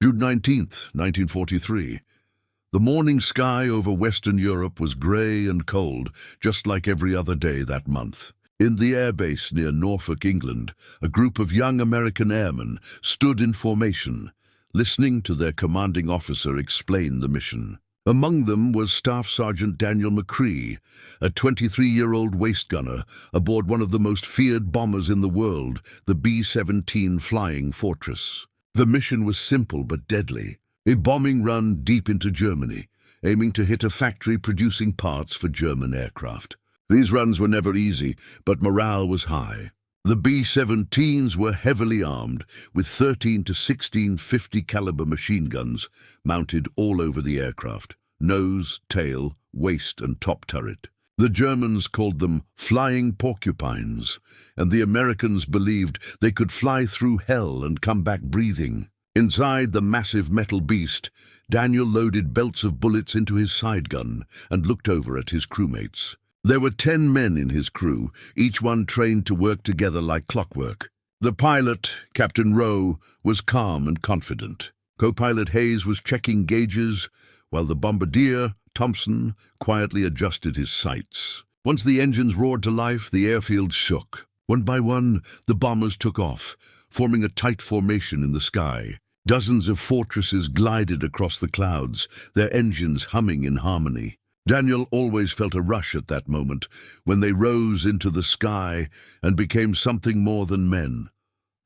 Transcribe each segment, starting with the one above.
June 19th, 1943. The morning sky over Western Europe was grey and cold, just like every other day that month. In the airbase near Norfolk, England, a group of young American airmen stood in formation, listening to their commanding officer explain the mission. Among them was Staff Sergeant Daniel McCree, a 23-year-old waist gunner aboard one of the most feared bombers in the world, the B-17 Flying Fortress. The mission was simple but deadly. A bombing run deep into Germany, aiming to hit a factory producing parts for German aircraft. These runs were never easy, but morale was high. The B-17s were heavily armed, with 13 to 16 50-caliber machine guns mounted all over the aircraft, nose, tail, waist and top turret. The Germans called them flying porcupines, and the Americans believed they could fly through hell and come back breathing. Inside the massive metal beast, Daniel loaded belts of bullets into his side gun and looked over at his crewmates. There were 10 men in his crew, each one trained to work together like clockwork. The pilot, Captain Rowe, was calm and confident. Co-pilot Hayes was checking gauges, while the bombardier, Thompson, quietly adjusted his sights. Once the engines roared to life, the airfield shook. One by one, the bombers took off, forming a tight formation in the sky. Dozens of fortresses glided across the clouds, their engines humming in harmony. Daniel always felt a rush at that moment, when they rose into the sky and became something more than men.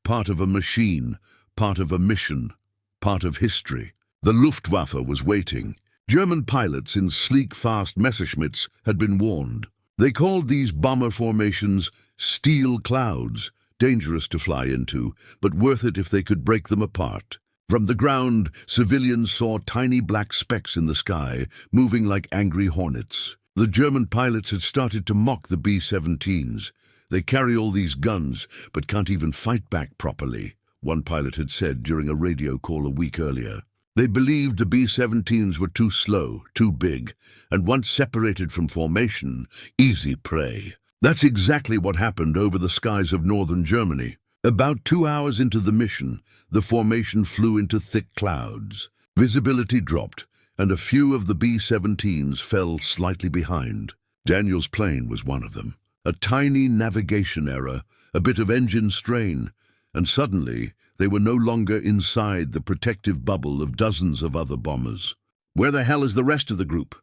Part of a machine, part of a mission, part of history. The Luftwaffe was waiting. German pilots in sleek, fast Messerschmitts had been warned. They called these bomber formations steel clouds, dangerous to fly into, but worth it if they could break them apart. From the ground, civilians saw tiny black specks in the sky, moving like angry hornets. The German pilots had started to mock the B-17s. They carry all these guns, but can't even fight back properly, one pilot had said during a radio call a week earlier. They believed the B-17s were too slow, too big, and once separated from formation, easy prey. That's exactly what happened over the skies of northern Germany. About 2 hours into the mission, the formation flew into thick clouds. Visibility dropped, and a few of the B-17s fell slightly behind. Daniel's plane was one of them. A tiny navigation error, a bit of engine strain, and suddenly they were no longer inside the protective bubble of dozens of other bombers. "Where the hell is the rest of the group?"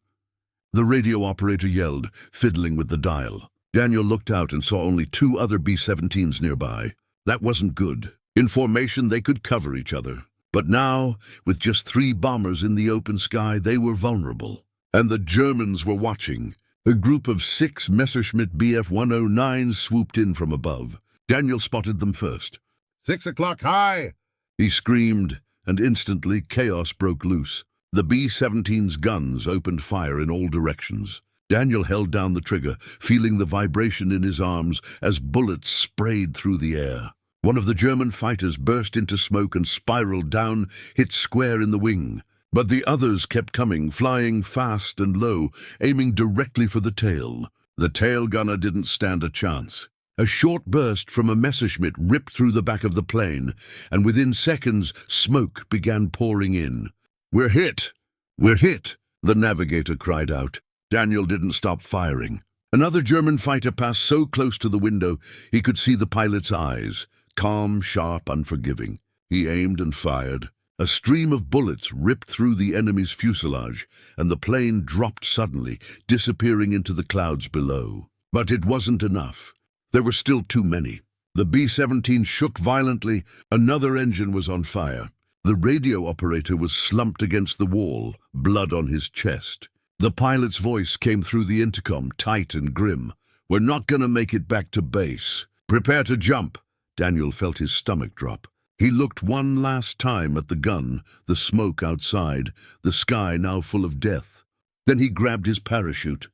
the radio operator yelled, fiddling with the dial. Daniel looked out and saw only 2 other B-17s nearby. That wasn't good. In formation, they could cover each other. But now, with just 3 bombers in the open sky, they were vulnerable. And the Germans were watching. A group of 6 Messerschmitt Bf-109s swooped in from above. Daniel spotted them first. "6 o'clock high!" he screamed, and instantly chaos broke loose. The B-17's guns opened fire in all directions. Daniel held down the trigger, feeling the vibration in his arms as bullets sprayed through the air. One of the German fighters burst into smoke and spiraled down, hit square in the wing. But the others kept coming, flying fast and low, aiming directly for the tail. The tail gunner didn't stand a chance. A short burst from a Messerschmitt ripped through the back of the plane, and within seconds, smoke began pouring in. "We're hit! We're hit!" the navigator cried out. Daniel didn't stop firing. Another German fighter passed so close to the window he could see the pilot's eyes, calm, sharp, unforgiving. He aimed and fired. A stream of bullets ripped through the enemy's fuselage, and the plane dropped suddenly, disappearing into the clouds below. But it wasn't enough. There were still too many. The B-17 shook violently. Another engine was on fire. The radio operator was slumped against the wall, blood on his chest. The pilot's voice came through the intercom, tight and grim. "We're not going to make it back to base. Prepare to jump." Daniel felt his stomach drop. He looked one last time at the gun, the smoke outside, the sky now full of death. Then he grabbed his parachute.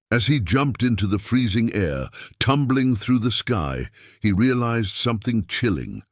As he jumped into the freezing air, tumbling through the sky, he realized something chilling.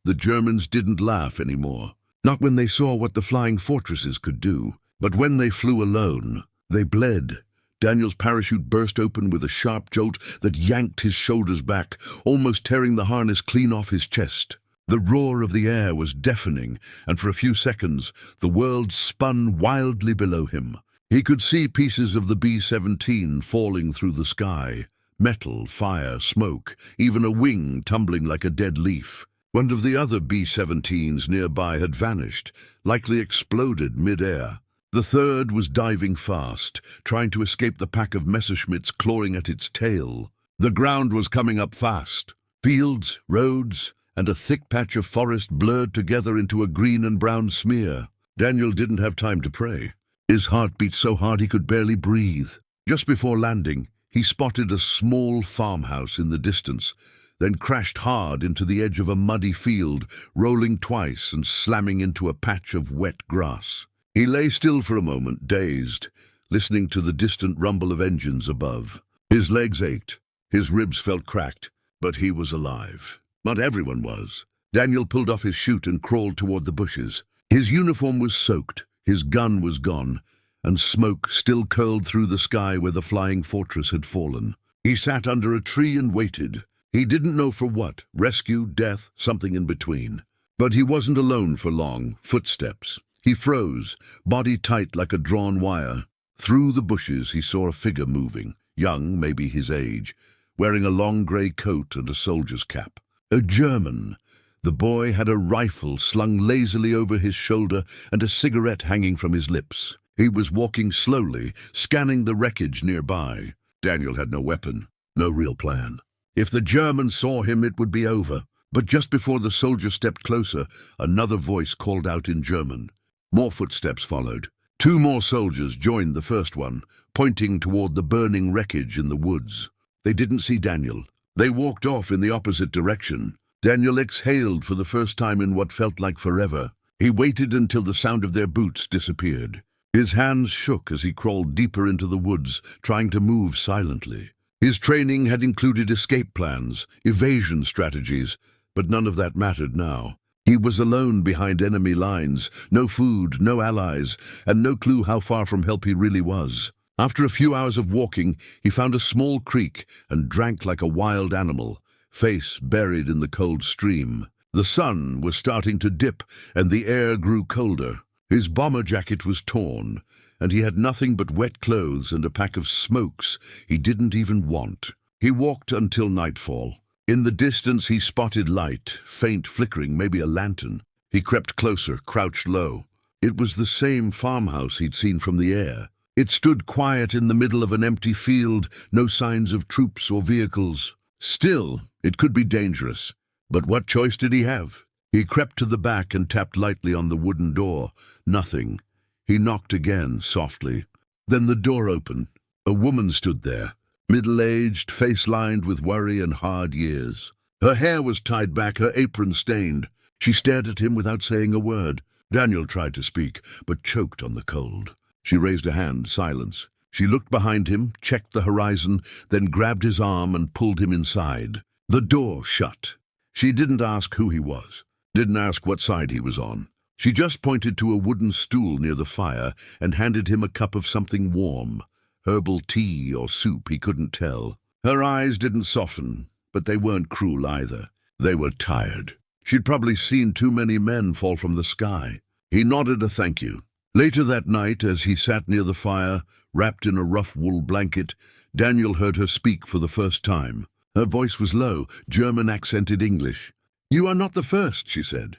The Germans didn't laugh anymore. Not when they saw what the flying fortresses could do, but when they flew alone. They bled. Daniel's parachute burst open with a sharp jolt that yanked his shoulders back, almost tearing the harness clean off his chest. The roar of the air was deafening, and for a few seconds the world spun wildly below him. He could see pieces of the B-17 falling through the sky. Metal, fire, smoke, even a wing tumbling like a dead leaf. One of the other B-17s nearby had vanished, likely exploded mid-air. The third was diving fast, trying to escape the pack of Messerschmitts clawing at its tail. The ground was coming up fast. Fields, roads, and a thick patch of forest blurred together into a green and brown smear. Daniel didn't have time to pray. His heart beat so hard he could barely breathe. Just before landing, he spotted a small farmhouse in the distance, then crashed hard into the edge of a muddy field, rolling twice and slamming into a patch of wet grass. He lay still for a moment, dazed, listening to the distant rumble of engines above. His legs ached, his ribs felt cracked, but he was alive. Not everyone was. Daniel pulled off his chute and crawled toward the bushes. His uniform was soaked, his gun was gone, and smoke still curled through the sky where the flying fortress had fallen. He sat under a tree and waited. He didn't know for what, rescue, death, something in between. But he wasn't alone for long. Footsteps. He froze, body tight like a drawn wire. Through the bushes he saw a figure moving, young, maybe his age, wearing a long grey coat and a soldier's cap. A German. The boy had a rifle slung lazily over his shoulder and a cigarette hanging from his lips. He was walking slowly, scanning the wreckage nearby. Daniel had no weapon, no real plan. If the German saw him, it would be over. But just before the soldier stepped closer, another voice called out in German. More footsteps followed. 2 more soldiers joined the first one, pointing toward the burning wreckage in the woods. They didn't see Daniel. They walked off in the opposite direction. Daniel exhaled for the first time in what felt like forever. He waited until the sound of their boots disappeared. His hands shook as he crawled deeper into the woods, trying to move silently. His training had included escape plans, evasion strategies, but none of that mattered now. He was alone behind enemy lines, no food, no allies, and no clue how far from help he really was. After a few hours of walking, he found a small creek and drank like a wild animal, face buried in the cold stream. The sun was starting to dip, and the air grew colder. His bomber jacket was torn, and he had nothing but wet clothes and a pack of smokes he didn't even want. He walked until nightfall. In the distance he spotted light, faint flickering, maybe a lantern. He crept closer, crouched low. It was the same farmhouse he'd seen from the air. It stood quiet in the middle of an empty field, no signs of troops or vehicles. Still, it could be dangerous. But what choice did he have? He crept to the back and tapped lightly on the wooden door. Nothing. He knocked again, softly. Then the door opened. A woman stood there, middle-aged, face lined with worry and hard years. Her hair was tied back, her apron stained. She stared at him without saying a word. Daniel tried to speak, but choked on the cold. She raised a hand, silence. She looked behind him, checked the horizon, then grabbed his arm and pulled him inside. The door shut. She didn't ask who he was, didn't ask what side he was on. She just pointed to a wooden stool near the fire and handed him a cup of something warm. Herbal tea or soup, he couldn't tell. Her eyes didn't soften, but they weren't cruel either. They were tired. She'd probably seen too many men fall from the sky. He nodded a thank you. Later that night, as he sat near the fire, wrapped in a rough wool blanket, Daniel heard her speak for the first time. Her voice was low, German-accented English. "You are not the first," she said.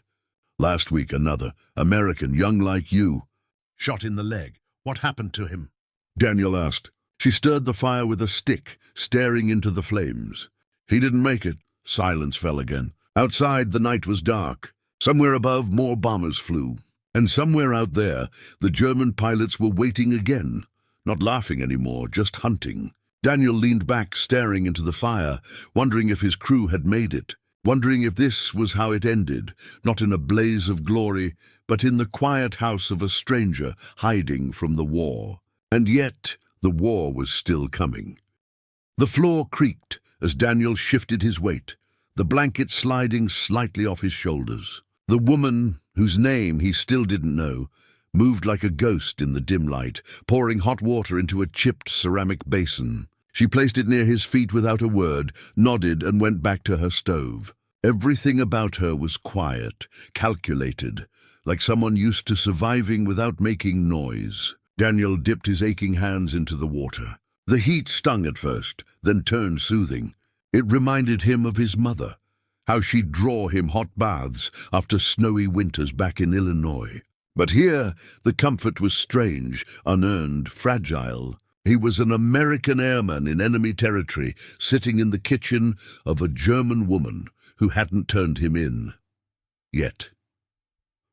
"Last week another, American, young like you. Shot in the leg. What happened to him?" Daniel asked. She stirred the fire with a stick, staring into the flames. "He didn't make it." Silence fell again. Outside, the night was dark. Somewhere above, more bombers flew. And somewhere out there, the German pilots were waiting again, not laughing anymore, just hunting. Daniel leaned back, staring into the fire, wondering if his crew had made it, wondering if this was how it ended, not in a blaze of glory, but in the quiet house of a stranger hiding from the war. And yet, the war was still coming. The floor creaked as Daniel shifted his weight, the blanket sliding slightly off his shoulders. The woman, whose name he still didn't know, moved like a ghost in the dim light, pouring hot water into a chipped ceramic basin. She placed it near his feet without a word, nodded and went back to her stove. Everything about her was quiet, calculated, like someone used to surviving without making noise. Daniel dipped his aching hands into the water. The heat stung at first, then turned soothing. It reminded him of his mother, how she'd draw him hot baths after snowy winters back in Illinois. But here, the comfort was strange, unearned, fragile. He was an American airman in enemy territory, sitting in the kitchen of a German woman who hadn't turned him in yet.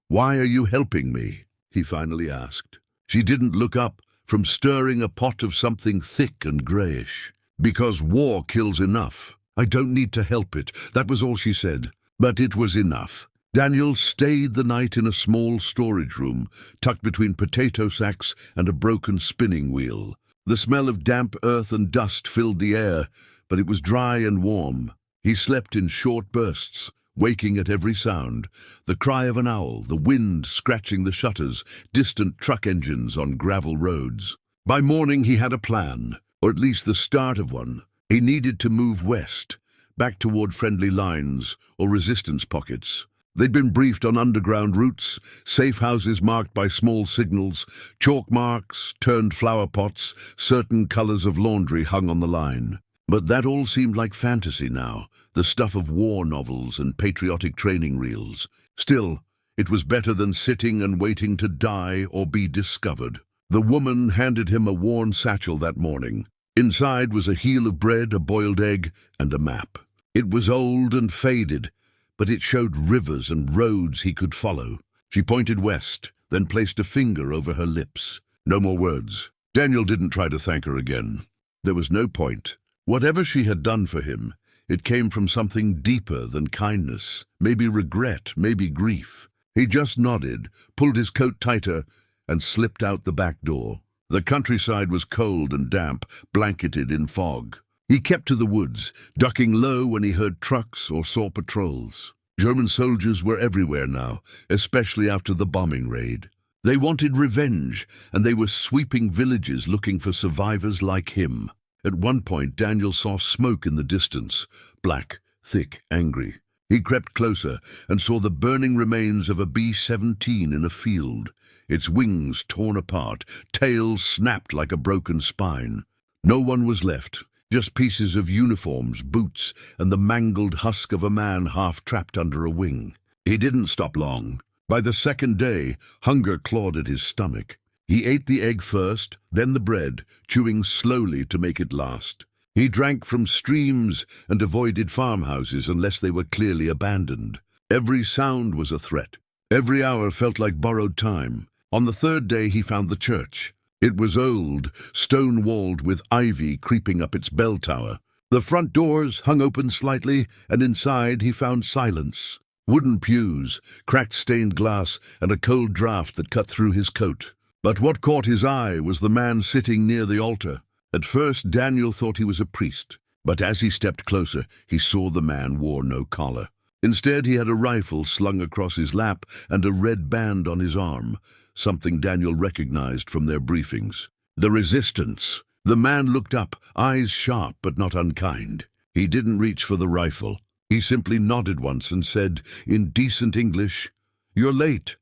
"Why are you helping me?" he finally asked. She didn't look up from stirring a pot of something thick and greyish. "Because war kills enough. I don't need to help it," that was all she said. But it was enough. Daniel stayed the night in a small storage room, tucked between potato sacks and a broken spinning wheel. The smell of damp earth and dust filled the air, but it was dry and warm. He slept in short bursts, waking at every sound, the cry of an owl, the wind scratching the shutters, distant truck engines on gravel roads. By morning he had a plan, or at least the start of one. He needed to move west, back toward friendly lines or resistance pockets. They'd been briefed on underground routes, safe houses marked by small signals, chalk marks, turned flower pots, certain colors of laundry hung on the line. But that all seemed like fantasy now, the stuff of war novels and patriotic training reels. Still, it was better than sitting and waiting to die or be discovered. The woman handed him a worn satchel that morning. Inside was a heel of bread, a boiled egg, and a map. It was old and faded, but it showed rivers and roads he could follow. She pointed west, then placed a finger over her lips. No more words. Daniel didn't try to thank her again. There was no point. Whatever she had done for him, it came from something deeper than kindness, maybe regret, maybe grief. He just nodded, pulled his coat tighter, and slipped out the back door. The countryside was cold and damp, blanketed in fog. He kept to the woods, ducking low when he heard trucks or saw patrols. German soldiers were everywhere now, especially after the bombing raid. They wanted revenge, and they were sweeping villages looking for survivors like him. At one point, Daniel saw smoke in the distance, black, thick, angry. He crept closer and saw the burning remains of a B-17 in a field, its wings torn apart, tail snapped like a broken spine. No one was left, just pieces of uniforms, boots, and the mangled husk of a man half-trapped under a wing. He didn't stop long. By the second day, hunger clawed at his stomach. He ate the egg first, then the bread, chewing slowly to make it last. He drank from streams and avoided farmhouses unless they were clearly abandoned. Every sound was a threat. Every hour felt like borrowed time. On the third day he found the church. It was old, stone-walled with ivy creeping up its bell tower. The front doors hung open slightly, and inside he found silence. Wooden pews, cracked stained glass, and a cold draught that cut through his coat. But what caught his eye was the man sitting near the altar. At first, Daniel thought he was a priest, but as he stepped closer, he saw the man wore no collar. Instead, he had a rifle slung across his lap and a red band on his arm, something Daniel recognized from their briefings. The resistance. The man looked up, eyes sharp but not unkind. He didn't reach for the rifle. He simply nodded once and said, in decent English, "You're late."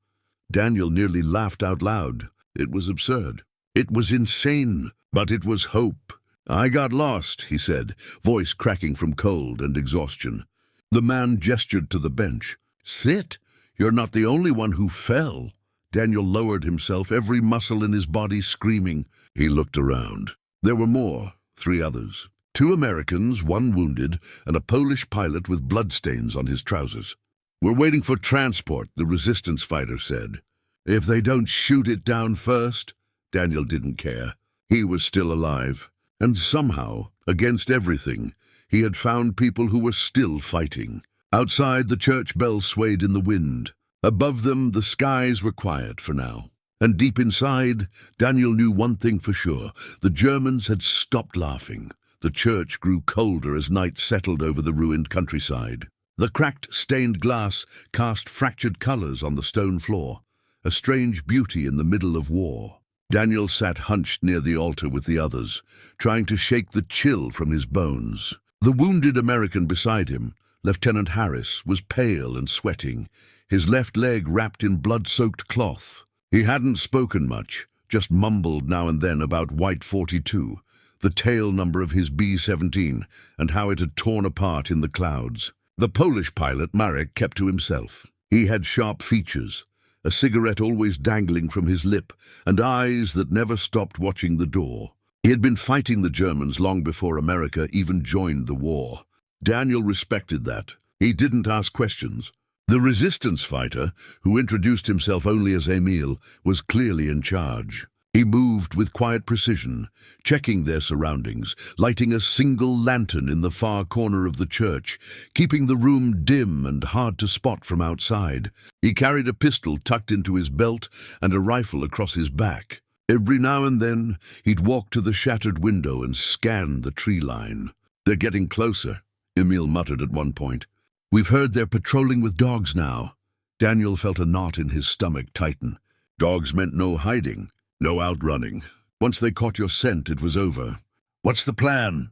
Daniel nearly laughed out loud. It was absurd. It was insane, but it was hope. "I got lost," he said, voice cracking from cold and exhaustion. The man gestured to the bench. "Sit. You're not the only one who fell." Daniel lowered himself, every muscle in his body screaming. He looked around. There were more, 3 others. 2 Americans, 1 wounded, and a Polish pilot with bloodstains on his trousers. "We're waiting for transport," the resistance fighter said. "If they don't shoot it down first." Daniel didn't care. He was still alive. And somehow, against everything, he had found people who were still fighting. Outside, the church bells swayed in the wind. Above them, the skies were quiet for now. And deep inside, Daniel knew one thing for sure. The Germans had stopped laughing. The church grew colder as night settled over the ruined countryside. The cracked, stained glass cast fractured colors on the stone floor, a strange beauty in the middle of war. Daniel sat hunched near the altar with the others, trying to shake the chill from his bones. The wounded American beside him, Lieutenant Harris, was pale and sweating, his left leg wrapped in blood-soaked cloth. He hadn't spoken much, just mumbled now and then about White 42, the tail number of his B-17, and how it had torn apart in the clouds. The Polish pilot, Marek, kept to himself. He had sharp features, a cigarette always dangling from his lip, and eyes that never stopped watching the door. He had been fighting the Germans long before America even joined the war. Daniel respected that. He didn't ask questions. The resistance fighter, who introduced himself only as Emil, was clearly in charge. He moved with quiet precision, checking their surroundings, lighting a single lantern in the far corner of the church, keeping the room dim and hard to spot from outside. He carried a pistol tucked into his belt and a rifle across his back. Every now and then, he'd walk to the shattered window and scan the tree line. "They're getting closer," Emil muttered at one point. "We've heard they're patrolling with dogs now." Daniel felt a knot in his stomach tighten. Dogs meant no hiding, no outrunning. Once they caught your scent, it was over. "What's the plan?"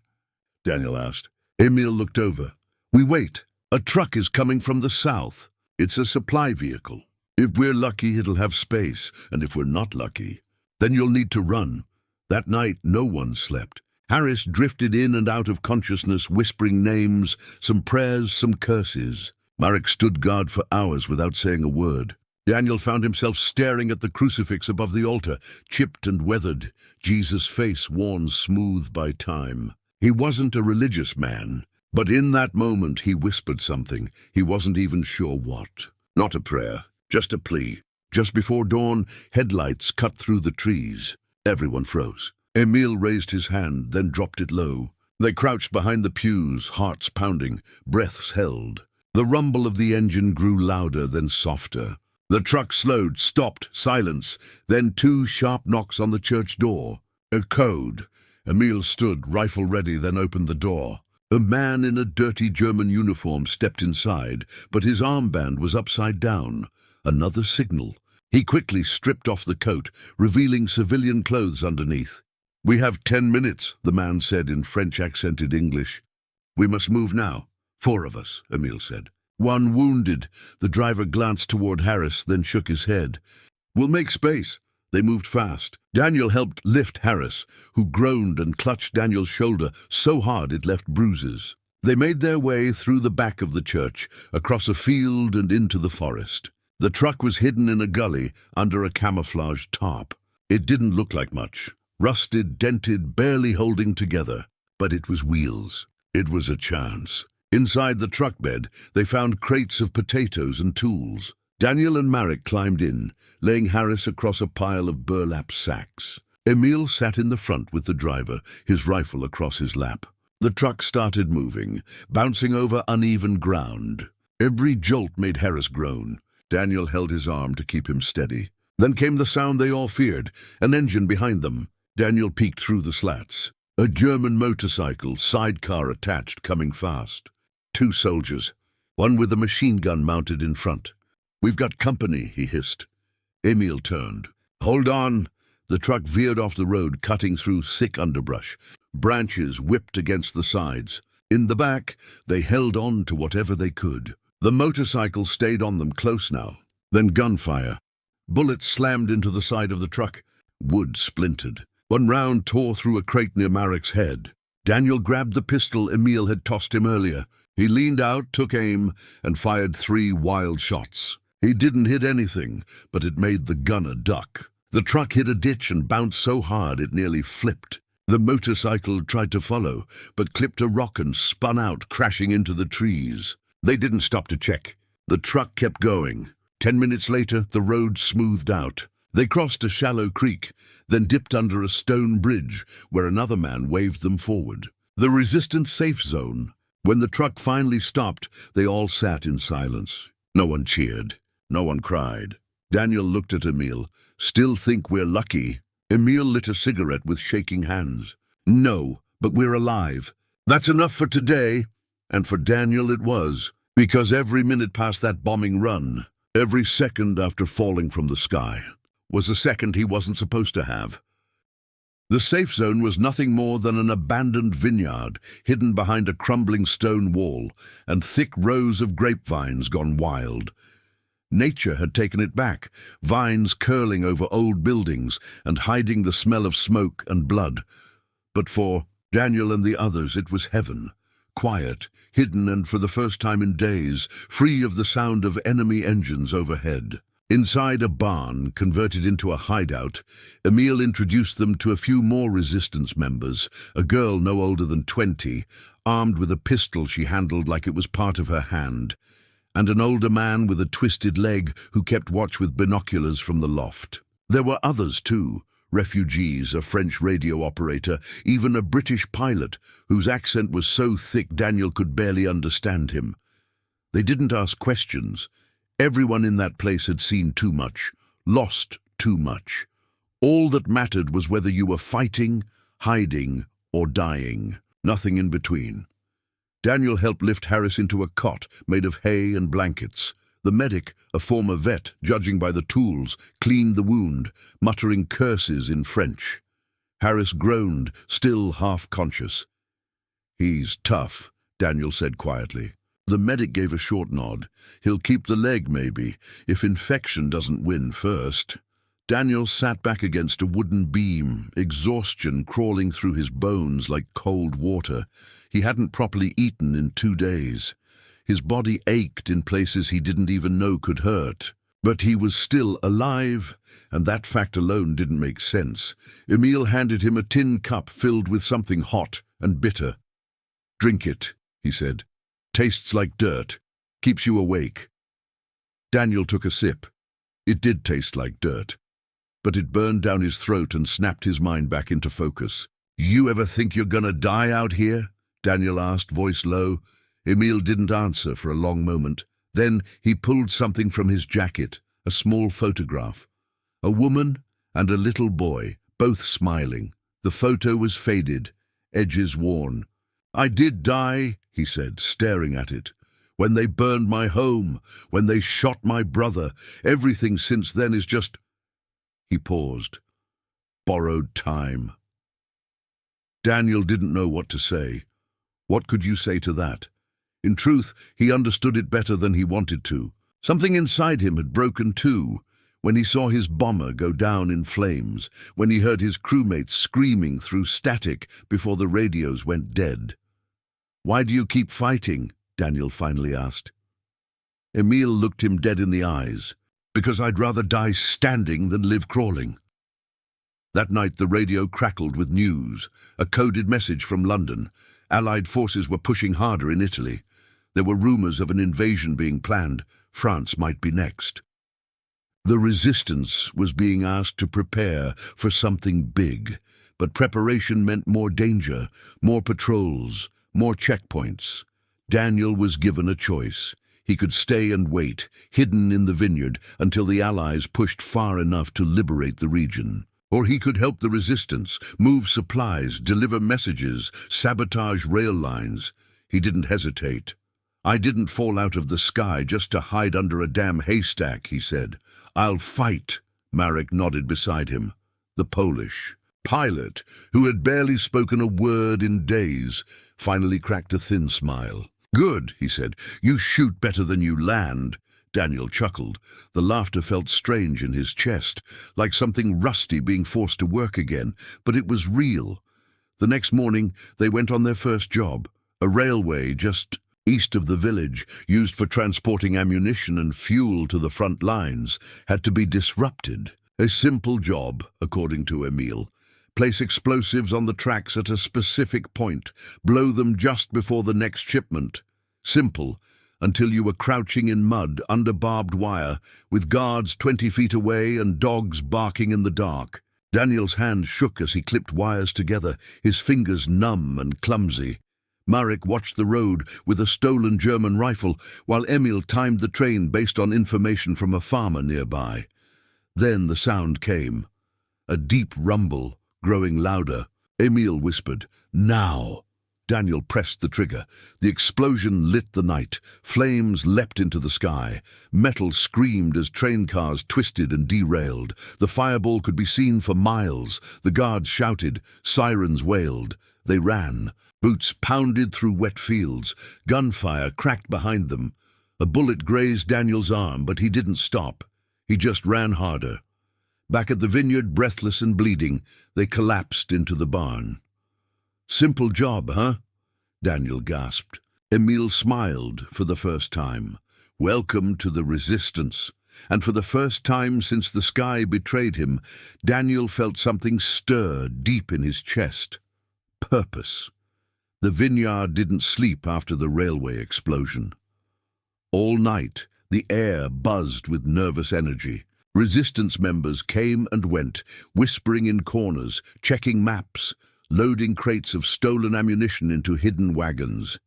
Daniel asked. Emil looked over. "We wait. A truck is coming from the south. It's a supply vehicle. If we're lucky, it'll have space, and if we're not lucky, then you'll need to run." That night, no one slept. Harris drifted in and out of consciousness, whispering names, some prayers, some curses. Marek stood guard for hours without saying a word. Daniel found himself staring at the crucifix above the altar, chipped and weathered, Jesus' face worn smooth by time. He wasn't a religious man, but in that moment he whispered something. He wasn't even sure what. Not a prayer, just a plea. Just before dawn, headlights cut through the trees. Everyone froze. Emil raised his hand, then dropped it low. They crouched behind the pews, hearts pounding, breaths held. The rumble of the engine grew louder, then softer. The truck slowed, stopped, silence, then two sharp knocks on the church door. A code. Emil stood, rifle ready, then opened the door. A man in a dirty German uniform stepped inside, but his armband was upside down. Another signal. He quickly stripped off the coat, revealing civilian clothes underneath. "We have 10 minutes, the man said in French-accented English. "We must move now." 4 of us, Emil said. "One wounded." The driver glanced toward Harris, then shook his head. "We'll make space." They moved fast. Daniel helped lift Harris, who groaned and clutched Daniel's shoulder so hard it left bruises. They made their way through the back of the church, across a field and into the forest. The truck was hidden in a gully under a camouflaged tarp. It didn't look like much. Rusted, dented, barely holding together. But it was wheels. It was a chance. Inside the truck bed, they found crates of potatoes and tools. Daniel and Marek climbed in, laying Harris across a pile of burlap sacks. Emil sat in the front with the driver, his rifle across his lap. The truck started moving, bouncing over uneven ground. Every jolt made Harris groan. Daniel held his arm to keep him steady. Then came the sound they all feared, an engine behind them. Daniel peeked through the slats. A German motorcycle, sidecar attached, coming fast. 2 soldiers, one with a machine gun mounted in front. "We've got company," he hissed. Emil turned. "Hold on." The truck veered off the road, cutting through thick underbrush. Branches whipped against the sides. In the back, they held on to whatever they could. The motorcycle stayed on them close now. Then gunfire. Bullets slammed into the side of the truck. Wood splintered. One round tore through a crate near Marek's head. Daniel grabbed the pistol Emil had tossed him earlier. He leaned out, took aim, and fired 3 wild shots. He didn't hit anything, but it made the gunner duck. The truck hit a ditch and bounced so hard it nearly flipped. The motorcycle tried to follow, but clipped a rock and spun out, crashing into the trees. They didn't stop to check. The truck kept going. 10 minutes later, the road smoothed out. They crossed a shallow creek, then dipped under a stone bridge where another man waved them forward. The resistance safe zone. When the truck finally stopped, they all sat in silence. No one cheered. No one cried. Daniel looked at Emil. "Still think we're lucky?" Emil lit a cigarette with shaking hands. "No, but we're alive. That's enough for today." And for Daniel it was, because every minute past that bombing run, every second after falling from the sky, was a second he wasn't supposed to have. The safe zone was nothing more than an abandoned vineyard, hidden behind a crumbling stone wall, and thick rows of grapevines gone wild. Nature had taken it back, vines curling over old buildings and hiding the smell of smoke and blood. But for Daniel and the others it was heaven, quiet, hidden, and for the first time in days, free of the sound of enemy engines overhead. Inside a barn converted into a hideout, Emile introduced them to a few more resistance members, a girl no older than 20, armed with a pistol she handled like it was part of her hand, and an older man with a twisted leg who kept watch with binoculars from the loft. There were others too, refugees, a French radio operator, even a British pilot whose accent was so thick Daniel could barely understand him. They didn't ask questions. Everyone in that place had seen too much, lost too much. All that mattered was whether you were fighting, hiding, or dying. Nothing in between. Daniel helped lift Harris into a cot made of hay and blankets. The medic, a former vet, judging by the tools, cleaned the wound, muttering curses in French. Harris groaned, still half-conscious. "He's tough," Daniel said quietly. The medic gave a short nod. "He'll keep the leg, maybe, if infection doesn't win first." Daniel sat back against a wooden beam, exhaustion crawling through his bones like cold water. He hadn't properly eaten in 2 days. His body ached in places he didn't even know could hurt. But he was still alive, and that fact alone didn't make sense. Emile handed him a tin cup filled with something hot and bitter. "Drink it," he said. "Tastes like dirt. Keeps you awake." Daniel took a sip. It did taste like dirt, but it burned down his throat and snapped his mind back into focus. "You ever think you're gonna die out here?" Daniel asked, voice low. Emile didn't answer for a long moment. Then he pulled something from his jacket, a small photograph. A woman and a little boy, both smiling. The photo was faded, edges worn. "I did die," he said, staring at it. "When they burned my home, when they shot my brother. Everything since then is just—" He paused. "Borrowed time." Daniel didn't know what to say. What could you say to that? In truth, he understood it better than he wanted to. Something inside him had broken too, when he saw his bomber go down in flames, when he heard his crewmates screaming through static before the radios went dead. "Why do you keep fighting?" Daniel finally asked. Emile looked him dead in the eyes. "Because I'd rather die standing than live crawling." That night the radio crackled with news, a coded message from London. Allied forces were pushing harder in Italy. There were rumors of an invasion being planned. France might be next. The resistance was being asked to prepare for something big, but preparation meant more danger, more patrols, more checkpoints. Daniel was given a choice. He could stay and wait, hidden in the vineyard, until the Allies pushed far enough to liberate the region. Or he could help the resistance, move supplies, deliver messages, sabotage rail lines. He didn't hesitate. "I didn't fall out of the sky just to hide under a damn haystack," he said. "I'll fight." Marek nodded beside him. The Polish pilot, who had barely spoken a word in days, finally cracked a thin smile. "Good," he said. "You shoot better than you land." Daniel chuckled. The laughter felt strange in his chest, like something rusty being forced to work again, but it was real. The next morning they went on their first job, a railway just east of the village, used for transporting ammunition and fuel to the front lines, had to be disrupted. A simple job, according to Emile. Place explosives on the tracks at a specific point, blow them just before the next shipment. Simple, until you were crouching in mud under barbed wire, with guards 20 feet away and dogs barking in the dark. Daniel's hand shook as he clipped wires together, his fingers numb and clumsy. Marek watched the road with a stolen German rifle, while Emil timed the train based on information from a farmer nearby. Then the sound came. A deep rumble, growing louder. Emil whispered, "Now." Daniel pressed the trigger. The explosion lit the night. Flames leapt into the sky. Metal screamed as train cars twisted and derailed. The fireball could be seen for miles. The guards shouted. Sirens wailed. They ran. Boots pounded through wet fields. Gunfire cracked behind them. A bullet grazed Daniel's arm, but he didn't stop. He just ran harder. Back at the vineyard, breathless and bleeding, they collapsed into the barn. "Simple job, huh?" Daniel gasped. Emile smiled for the first time. Welcome to the resistance. And for the first time since the sky betrayed him, Daniel felt something stir deep in his chest. Purpose. The vineyard didn't sleep after the railway explosion. All night, the air buzzed with nervous energy. Resistance members came and went, whispering in corners, checking maps, loading crates of stolen ammunition into hidden wagons.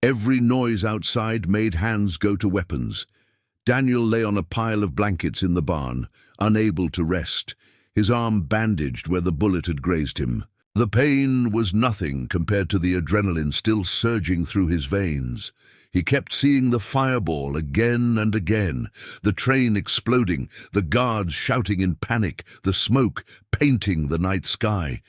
Every noise outside made hands go to weapons. Daniel lay on a pile of blankets in the barn, unable to rest, his arm bandaged where the bullet had grazed him. The pain was nothing compared to the adrenaline still surging through his veins. He kept seeing the fireball again and again, the train exploding, the guards shouting in panic, the smoke painting the night sky.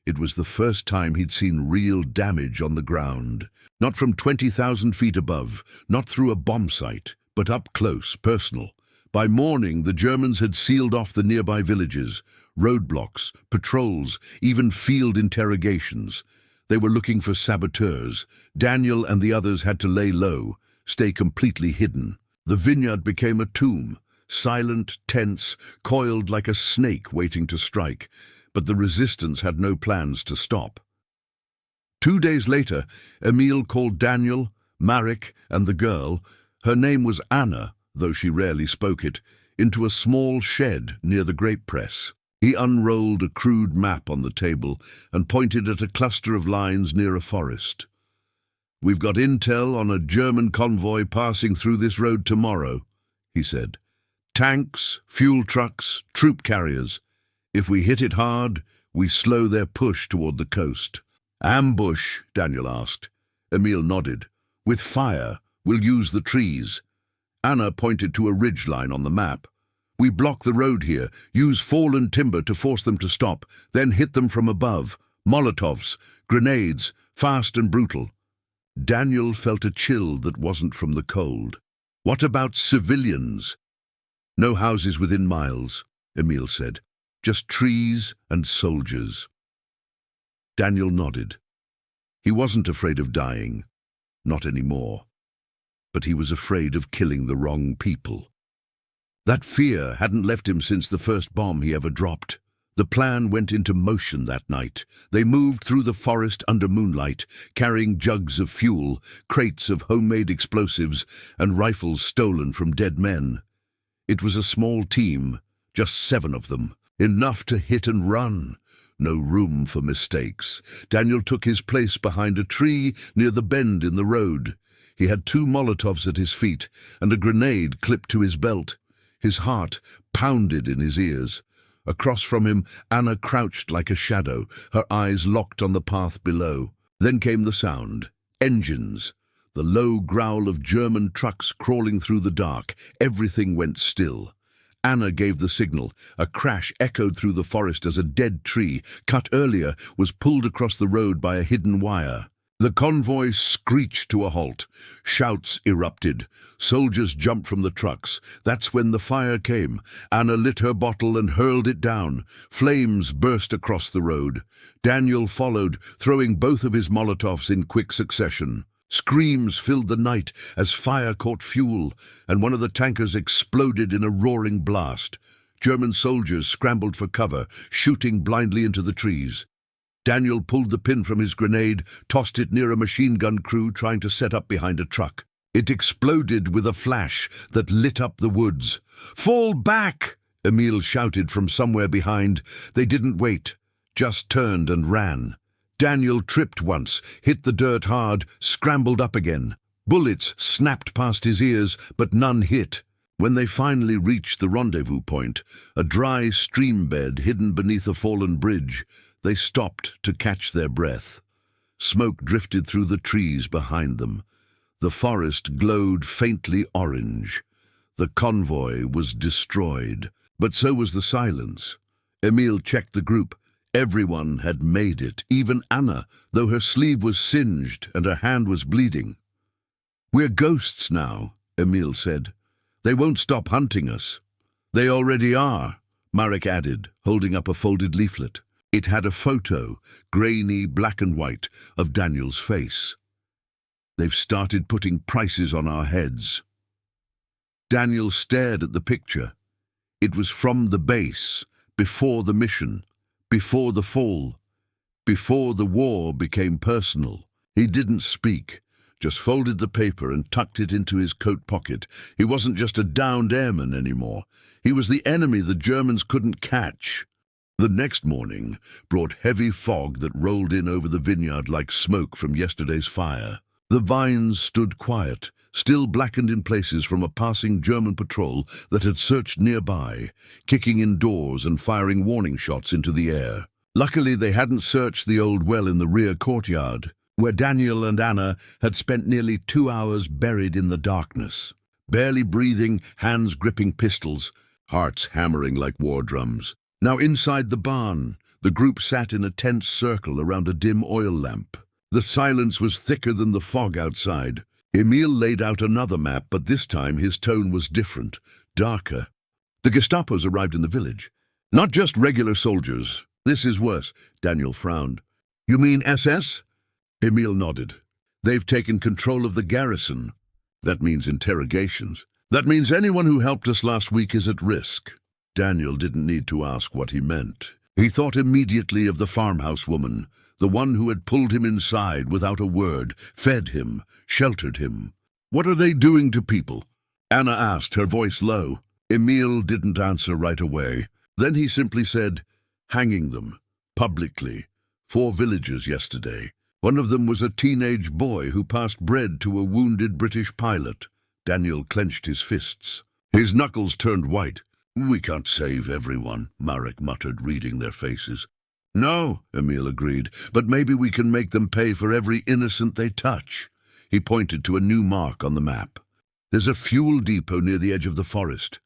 It was the first time he'd seen real damage on the ground. Not from 20,000 feet above, not through a bomb site, but up close, personal. By morning, the Germans had sealed off the nearby villages, roadblocks, patrols, even field interrogations. They were looking for saboteurs. Daniel and the others had to lay low, stay completely hidden. The vineyard became a tomb, silent, tense, coiled like a snake waiting to strike. But the resistance had no plans to stop. 2 days later, Emile called Daniel, Marek, and the girl, her name was Anna, though she rarely spoke it, into a small shed near the grape press. He unrolled a crude map on the table and pointed at a cluster of lines near a forest. "We've got intel on a German convoy passing through this road tomorrow," he said. "Tanks, fuel trucks, troop carriers. If we hit it hard, we slow their push toward the coast." "Ambush?" Daniel asked. Emile nodded. "With fire, we'll use the trees." Anna pointed to a ridgeline on the map. "We block the road here, use fallen timber to force them to stop, then hit them from above. Molotovs, grenades, fast and brutal." Daniel felt a chill that wasn't from the cold. "What about civilians?" "No houses within miles," Emile said. "Just trees and soldiers." Daniel nodded. He wasn't afraid of dying, not anymore. But he was afraid of killing the wrong people. That fear hadn't left him since the first bomb he ever dropped. The plan went into motion that night. They moved through the forest under moonlight, carrying jugs of fuel, crates of homemade explosives, and rifles stolen from dead men. It was a small team, just 7 of them. Enough to hit and run. No room for mistakes. Daniel took his place behind a tree near the bend in the road. He had 2 Molotovs at his feet and a grenade clipped to his belt. His heart pounded in his ears. Across from him, Anna crouched like a shadow, her eyes locked on the path below. Then came the sound. Engines. The low growl of German trucks crawling through the dark. Everything went still. Anna gave the signal. A crash echoed through the forest as a dead tree, cut earlier, was pulled across the road by a hidden wire. The convoy screeched to a halt. Shouts erupted. Soldiers jumped from the trucks. That's when the fire came. Anna lit her bottle and hurled it down. Flames burst across the road. Daniel followed, throwing both of his Molotovs in quick succession. Screams filled the night as fire caught fuel, and one of the tankers exploded in a roaring blast. German soldiers scrambled for cover, shooting blindly into the trees. Daniel pulled the pin from his grenade, tossed it near a machine gun crew trying to set up behind a truck. It exploded with a flash that lit up the woods. "Fall back!" Emile shouted from somewhere behind. They didn't wait, just turned and ran. Daniel tripped once, hit the dirt hard, scrambled up again. Bullets snapped past his ears, but none hit. When they finally reached the rendezvous point, a dry stream bed hidden beneath a fallen bridge, they stopped to catch their breath. Smoke drifted through the trees behind them. The forest glowed faintly orange. The convoy was destroyed, but so was the silence. Emil checked the group. Everyone had made it, even Anna, though her sleeve was singed and her hand was bleeding. "We're ghosts now," Emil said. "They won't stop hunting us." "They already are," Marek added, holding up a folded leaflet. It had a photo, grainy black and white, of Daniel's face. "They've started putting prices on our heads." Daniel stared at the picture. It was from the base, before the mission, before the fall, before the war became personal. He didn't speak, just folded the paper and tucked it into his coat pocket. He wasn't just a downed airman anymore. He was the enemy the Germans couldn't catch. The next morning brought heavy fog that rolled in over the vineyard like smoke from yesterday's fire. The vines stood quiet, still blackened in places from a passing German patrol that had searched nearby, kicking in doors and firing warning shots into the air. Luckily, they hadn't searched the old well in the rear courtyard, where Daniel and Anna had spent nearly 2 hours buried in the darkness, barely breathing, hands gripping pistols, hearts hammering like war drums. Now inside the barn, the group sat in a tense circle around a dim oil lamp. The silence was thicker than the fog outside. Emil laid out another map, but this time his tone was different, darker. "The Gestapos arrived in the village. Not just regular soldiers. This is worse." Daniel frowned. "You mean SS?" Emil nodded. "They've taken control of the garrison." "That means interrogations. That means anyone who helped us last week is at risk." Daniel didn't need to ask what he meant. He thought immediately of the farmhouse woman, the one who had pulled him inside without a word, fed him, sheltered him. "What are they doing to people?" Anna asked, her voice low. Emil didn't answer right away. Then he simply said, "Hanging them, publicly. 4 villagers yesterday. One of them was a teenage boy who passed bread to a wounded British pilot." Daniel clenched his fists. His knuckles turned white. "We can't save everyone," Marek muttered, reading their faces. "No," Emil agreed, "but maybe we can make them pay for every innocent they touch." He pointed to a new mark on the map. "There's a fuel depot near the edge of the forest.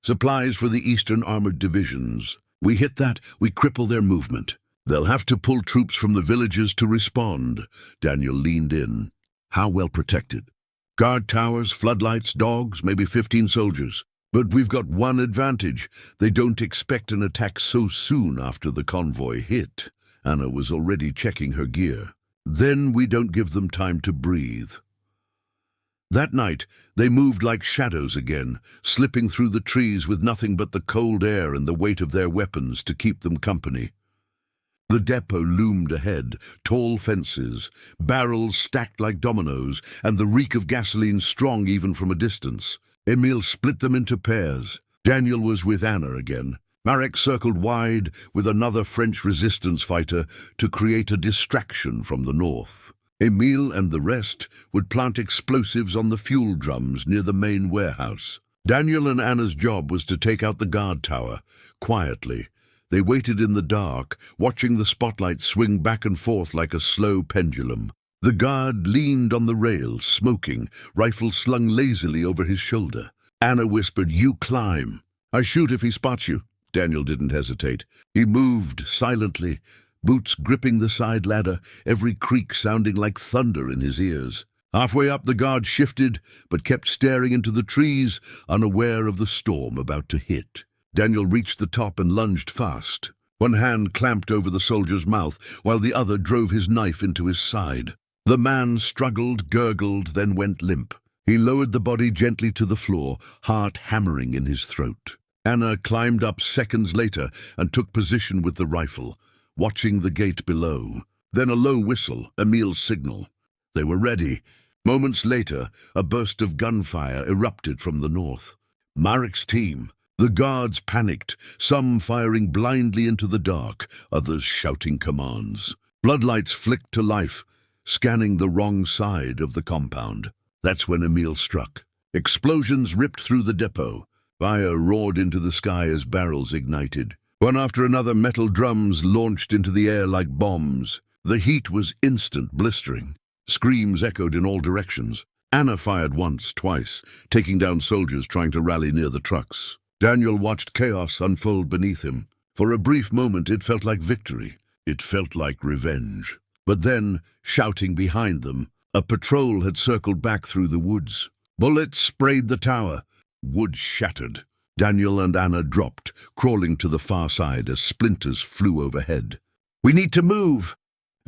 Supplies for the Eastern Armored Divisions. We hit that, we cripple their movement. They'll have to pull troops from the villages to respond." Daniel leaned in. "How well protected?" "Guard towers, floodlights, dogs, maybe 15 soldiers. But we've got one advantage. They don't expect an attack so soon after the convoy hit." Anna was already checking her gear. "Then we don't give them time to breathe." That night, they moved like shadows again, slipping through the trees with nothing but the cold air and the weight of their weapons to keep them company. The depot loomed ahead, tall fences, barrels stacked like dominoes, and the reek of gasoline strong even from a distance. Emil split them into pairs. Daniel was with Anna again. Marek circled wide with another French resistance fighter to create a distraction from the north. Emil and the rest would plant explosives on the fuel drums near the main warehouse. Daniel and Anna's job was to take out the guard tower, quietly. They waited in the dark, watching the spotlight swing back and forth like a slow pendulum. The guard leaned on the rail, smoking, rifle slung lazily over his shoulder. Anna whispered, "You climb. I shoot if he spots you." Daniel didn't hesitate. He moved silently, boots gripping the side ladder, every creak sounding like thunder in his ears. Halfway up, the guard shifted, but kept staring into the trees, unaware of the storm about to hit. Daniel reached the top and lunged fast. One hand clamped over the soldier's mouth, while the other drove his knife into his side. The man struggled, gurgled, then went limp. He lowered the body gently to the floor, heart hammering in his throat. Anna climbed up seconds later and took position with the rifle, watching the gate below. Then a low whistle, Emil's signal. They were ready. Moments later, a burst of gunfire erupted from the north. Marek's team. The guards panicked, some firing blindly into the dark, others shouting commands. Floodlights flicked to life, scanning the wrong side of the compound. That's when Emil struck. Explosions ripped through the depot. Fire roared into the sky as barrels ignited. One after another, metal drums launched into the air like bombs. The heat was instant, blistering. Screams echoed in all directions. Anna fired once, twice, taking down soldiers trying to rally near the trucks. Daniel watched chaos unfold beneath him. For a brief moment, it felt like victory. It felt like revenge. But then, shouting behind them, a patrol had circled back through the woods. Bullets sprayed the tower. Wood shattered. Daniel and Anna dropped, crawling to the far side as splinters flew overhead. "We need to move!"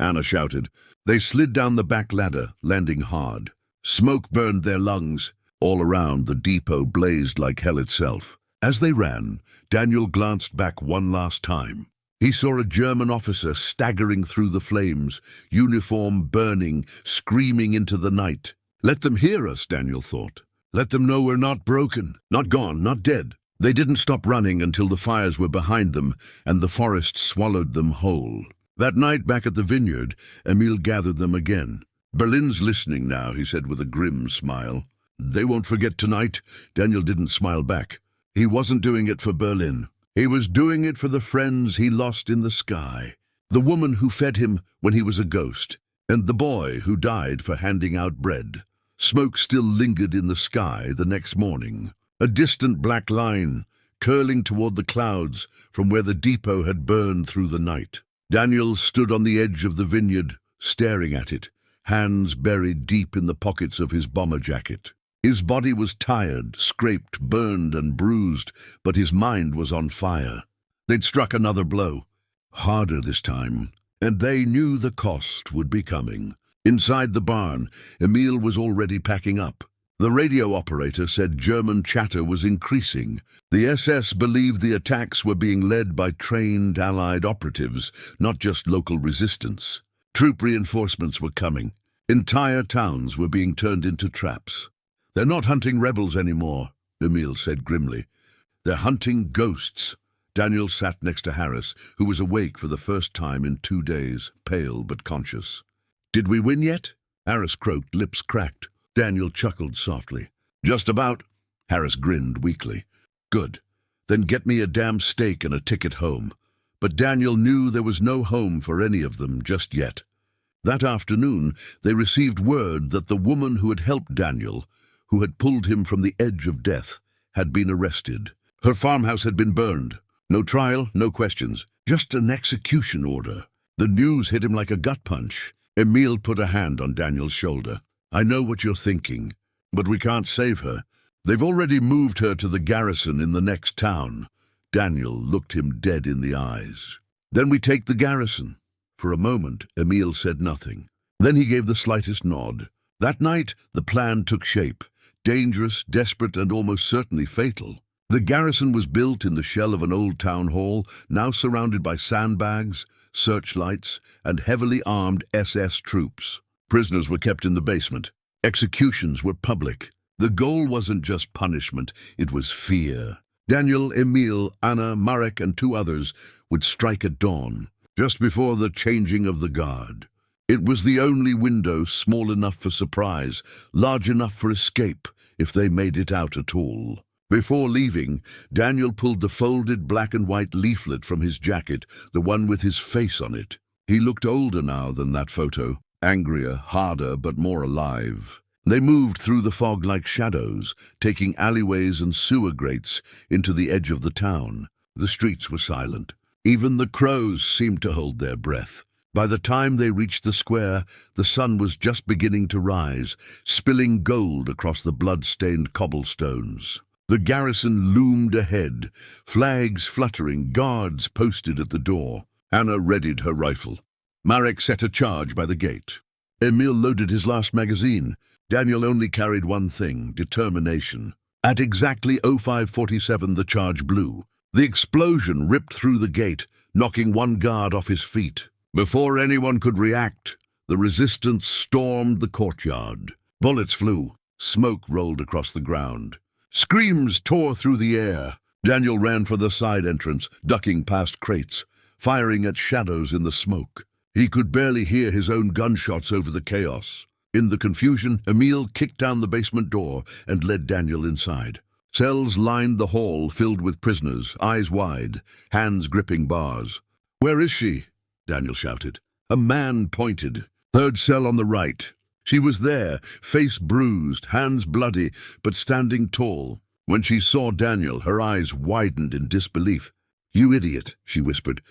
Anna shouted. They slid down the back ladder, landing hard. Smoke burned their lungs. All around, the depot blazed like hell itself. As they ran, Daniel glanced back one last time. He saw a German officer staggering through the flames, uniform burning, screaming into the night. Let them hear us, Daniel thought. Let them know we're not broken, not gone, not dead. They didn't stop running until the fires were behind them and the forest swallowed them whole. That night back at the vineyard, Emil gathered them again. "Berlin's listening now," he said with a grim smile. "They won't forget tonight." Daniel didn't smile back. He wasn't doing it for Berlin. He was doing it for the friends he lost in the sky. The woman who fed him when he was a ghost, and the boy who died for handing out bread. Smoke still lingered in the sky the next morning, a distant black line curling toward the clouds from where the depot had burned through the night. Daniel stood on the edge of the vineyard, staring at it, hands buried deep in the pockets of his bomber jacket. His body was tired, scraped, burned, and bruised, but his mind was on fire. They'd struck another blow, harder this time, and they knew the cost would be coming. Inside the barn, Emil was already packing up. The radio operator said German chatter was increasing. The SS believed the attacks were being led by trained Allied operatives, not just local resistance. Troop reinforcements were coming. Entire towns were being turned into traps. "They're not hunting rebels anymore," Emil said grimly. "They're hunting ghosts." Daniel sat next to Harris, who was awake for the first time in 2 days, pale but conscious. "Did we win yet?" Harris croaked, lips cracked. Daniel chuckled softly. "Just about." Harris grinned weakly. "Good. Then get me a damn steak and a ticket home." But Daniel knew there was no home for any of them just yet. That afternoon, they received word that the woman who had helped Daniel, who had pulled him from the edge of death, had been arrested. Her farmhouse had been burned. No trial, no questions, just an execution order. The news hit him like a gut punch. Emil put a hand on Daniel's shoulder. "I know what you're thinking, but we can't save her. They've already moved her to the garrison in the next town." Daniel looked him dead in the eyes. "Then we take the garrison." For a moment, Emil said nothing. Then he gave the slightest nod. That night, the plan took shape. Dangerous, desperate, and almost certainly fatal. The garrison was built in the shell of an old town hall, now surrounded by sandbags, searchlights, and heavily armed SS troops. Prisoners were kept in the basement. Executions were public. The goal wasn't just punishment, it was fear. Daniel, Emil, Anna, Marek, and 2 others would strike at dawn, just before the changing of the guard. It was the only window small enough for surprise, large enough for escape, if they made it out at all. Before leaving, Daniel pulled the folded black and white leaflet from his jacket, the one with his face on it. He looked older now than that photo, angrier, harder, but more alive. They moved through the fog like shadows, taking alleyways and sewer grates into the edge of the town. The streets were silent. Even the crows seemed to hold their breath. By the time they reached the square, the sun was just beginning to rise, spilling gold across the blood-stained cobblestones. The garrison loomed ahead, flags fluttering, guards posted at the door. Anna readied her rifle. Marek set a charge by the gate. Emil loaded his last magazine. Daniel only carried one thing, determination. At exactly 05:47 the charge blew. The explosion ripped through the gate, knocking one guard off his feet. Before anyone could react, the resistance stormed the courtyard. Bullets flew. Smoke rolled across the ground. Screams tore through the air. Daniel ran for the side entrance, ducking past crates, firing at shadows in the smoke. He could barely hear his own gunshots over the chaos. In the confusion, Emil kicked down the basement door and led Daniel inside. Cells lined the hall, filled with prisoners, eyes wide, hands gripping bars. "Where is she?" Daniel shouted. A man pointed. Third cell on the right. She was there, face bruised, hands bloody, but standing tall. When she saw Daniel, her eyes widened in disbelief. "You idiot," she whispered.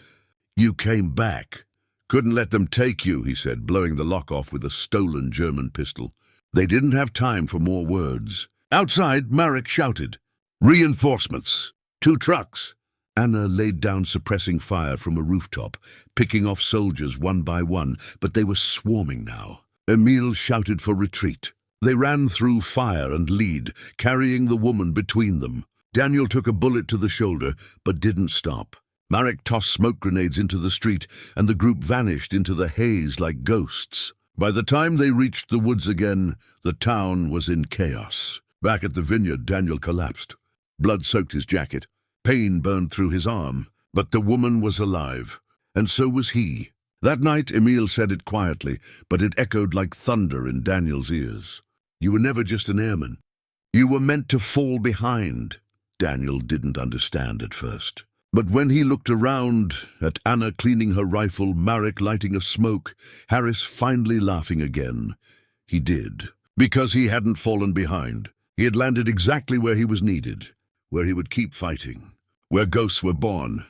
"You came back." "Couldn't let them take you," he said, blowing the lock off with a stolen German pistol. They didn't have time for more words. Outside, Marek shouted, "Reinforcements! 2 trucks!" Anna laid down suppressing fire from a rooftop, picking off soldiers one by one, but they were swarming now. Emil shouted for retreat. They ran through fire and lead, carrying the woman between them. Daniel took a bullet to the shoulder, but didn't stop. Marek tossed smoke grenades into the street, and the group vanished into the haze like ghosts. By the time they reached the woods again, the town was in chaos. Back at the vineyard, Daniel collapsed. Blood soaked his jacket. Pain burned through his arm. But the woman was alive, and so was he. That night, Emil said it quietly, but it echoed like thunder in Daniel's ears. "You were never just an airman. You were meant to fall behind." Daniel didn't understand at first. But when he looked around at Anna cleaning her rifle, Marek lighting a smoke, Harris finally laughing again, he did. Because he hadn't fallen behind. He had landed exactly where he was needed, where he would keep fighting, where ghosts were born.